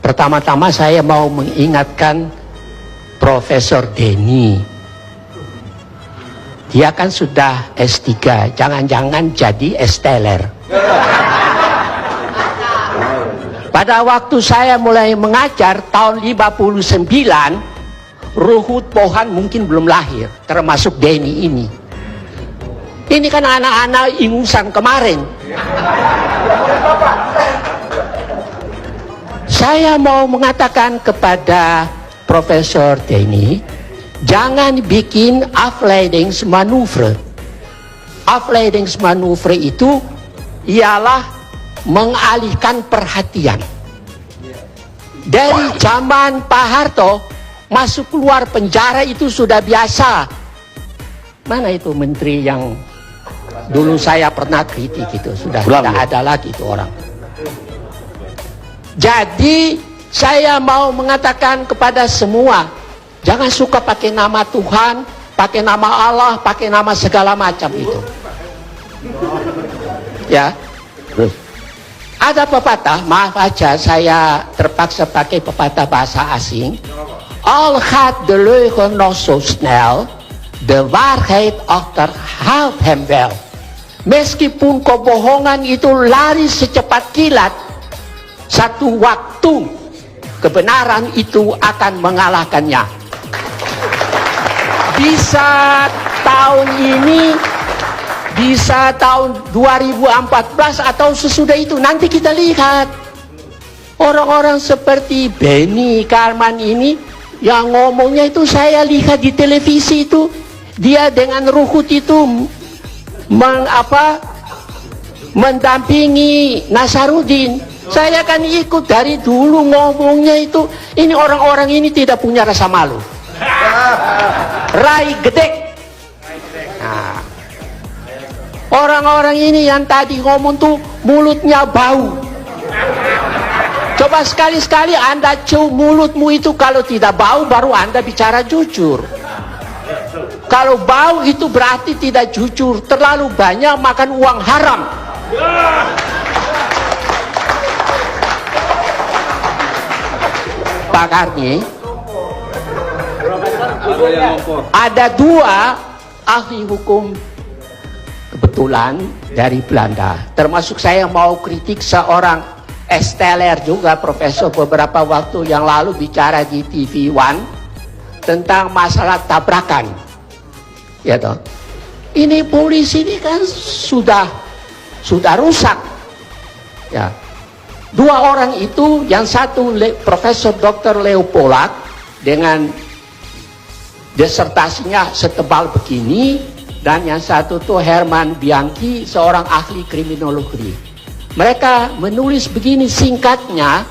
Pertama-tama saya mau mengingatkan Profesor Denny. Dia kan sudah S3, jangan-jangan jadi S-teler. Pada waktu saya mulai mengajar tahun 59, Ruhut Pohan mungkin belum lahir, termasuk Denny ini. Ini kan anak-anak ingusan kemarin. Saya mau mengatakan kepada Profesor Denny, jangan bikin afleidingsmanoeuvre. Afleidingsmanoeuvre itu ialah mengalihkan perhatian. Dari zaman Pak Harto, masuk keluar penjara itu sudah biasa. Mana itu menteri yang dulu saya pernah kritik itu? Sudah tidak ada lagi itu orang. Jadi saya mau mengatakan kepada semua, jangan suka pakai nama Tuhan, pakai nama Allah, pakai nama segala macam itu. Ya. Ada pepatah, maaf aja saya terpaksa pakai pepatah bahasa asing. Al gaat de leugen nog zo snel, de waarheid achterhaalt hem wel. Meskipun kebohongan itu lari secepat kilat, satu waktu kebenaran itu akan mengalahkannya. Bisa tahun ini, bisa tahun 2014 atau sesudah itu, nanti kita lihat. Orang-orang seperti Benny Karman ini yang ngomongnya itu saya lihat di televisi itu, dia dengan Ruhut itu mendampingi Nasaruddin. Saya kan ikut dari dulu ngomongnya itu. Ini orang-orang ini tidak punya rasa malu. Rai gede. Nah, orang-orang ini yang tadi ngomong tuh mulutnya bau. Coba sekali-sekali Anda cium mulutmu itu, kalau tidak bau baru Anda bicara jujur. Kalau bau itu berarti tidak jujur. Terlalu banyak makan uang haram. Pak Karni, ada dua ahli hukum kebetulan dari Belanda, termasuk saya mau kritik seorang S-teler juga, profesor, beberapa waktu yang lalu bicara di TV One tentang masalah tabrakan. Ya toh, ini polisi ini kan sudah rusak. Ya. Dua orang itu, yang satu Profesor Dr. Leo Polak dengan disertasinya setebal begini, dan yang satu tuh Herman Bianchi, seorang ahli kriminologi. Mereka menulis begini singkatnya,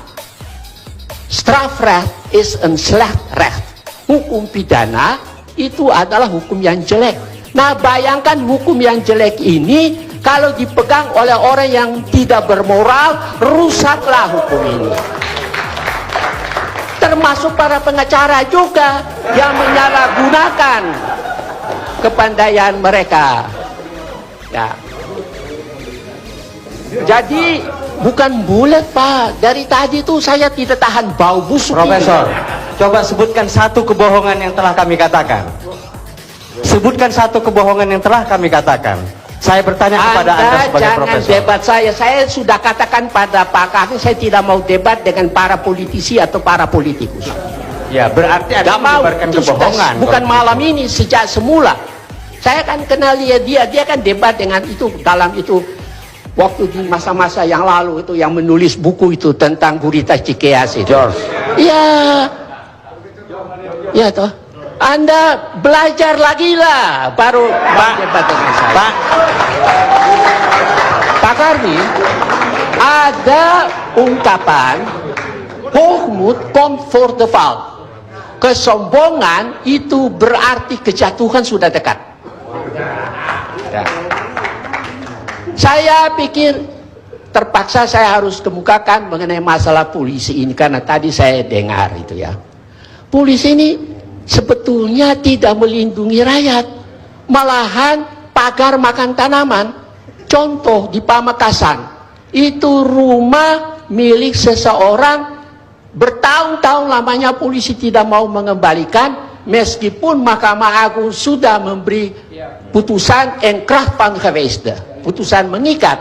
strafrecht is een slecht recht. Hukum pidana itu adalah hukum yang jelek. Nah, bayangkan hukum yang jelek ini kalau dipegang oleh orang yang tidak bermoral, rusaklah hukum ini. Termasuk para pengacara juga yang menyalahgunakan kepandaian mereka. Ya. Jadi bukan bulat, Pak. Dari tadi tuh saya tidak tahan bau busuk. Profesor, coba sebutkan satu kebohongan yang telah kami katakan. Sebutkan satu kebohongan yang telah kami katakan. Saya bertanya kepada Anda sebagai profesor. Jangan debat saya sudah katakan pada Pak Karni, saya tidak mau debat dengan para politisi atau para politikus. Ya, berarti Anda menyebarkan kebohongan. Bukan malam ini, sejak semula. Saya kan kenal dia kan debat dengan itu, dalam itu, waktu di masa-masa yang lalu itu, yang menulis buku itu tentang gurita Cikeas itu. George. Iya toh. Anda belajar lagi lah, baru debat dengan saya. Pak Karni, ada ungkapan hoogmoed komt voor de val. Kesombongan itu berarti kejatuhan sudah dekat. Ya. Saya pikir terpaksa saya harus kemukakan mengenai masalah polisi ini, karena tadi saya dengar itu ya. Polisi ini sebetulnya tidak melindungi rakyat, malahan pagar makan tanaman. Contoh di Pamekasan, itu rumah milik seseorang Bertahun-tahun lamanya polisi tidak mau mengembalikan, meskipun Mahkamah Agung sudah memberi putusan Enkrah Pangkavesta, putusan mengikat.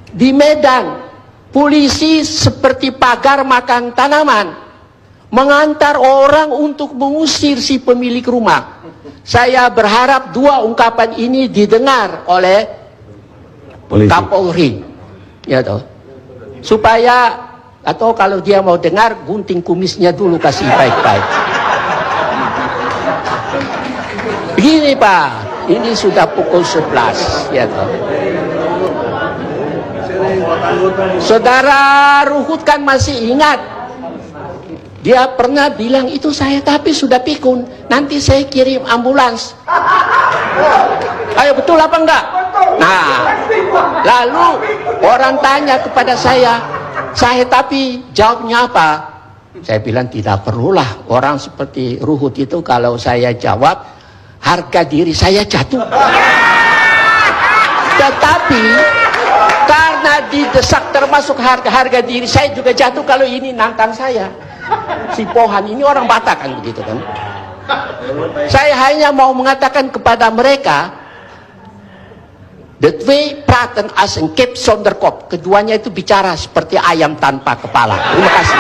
Di Medan, polisi seperti pagar makan tanaman, mengantar orang untuk mengusir si pemilik rumah. Saya berharap dua ungkapan ini didengar oleh Kapolri, ya toh, supaya, atau kalau dia mau dengar, gunting kumisnya dulu, kasih baik-baik. Begini Pak, ini sudah pukul 11, ya toh. Saudara Ruhut kan masih ingat, dia pernah bilang itu saya, tapi sudah pikun, nanti saya kirim ambulans. Ayo, betul apa enggak? Nah, lalu orang tanya kepada saya tapi jawabnya apa? Saya bilang tidak perlulah, orang seperti Ruhut itu kalau saya jawab, harga diri saya jatuh. Tetapi karena didesak, termasuk harga diri saya juga jatuh kalau ini nantang saya. Si Pohan ini orang Batak kan, begitu kan. Saya hanya mau mengatakan kepada mereka, the way praten as en kip zonder kop. Keduanya itu bicara seperti ayam tanpa kepala. Terima kasih.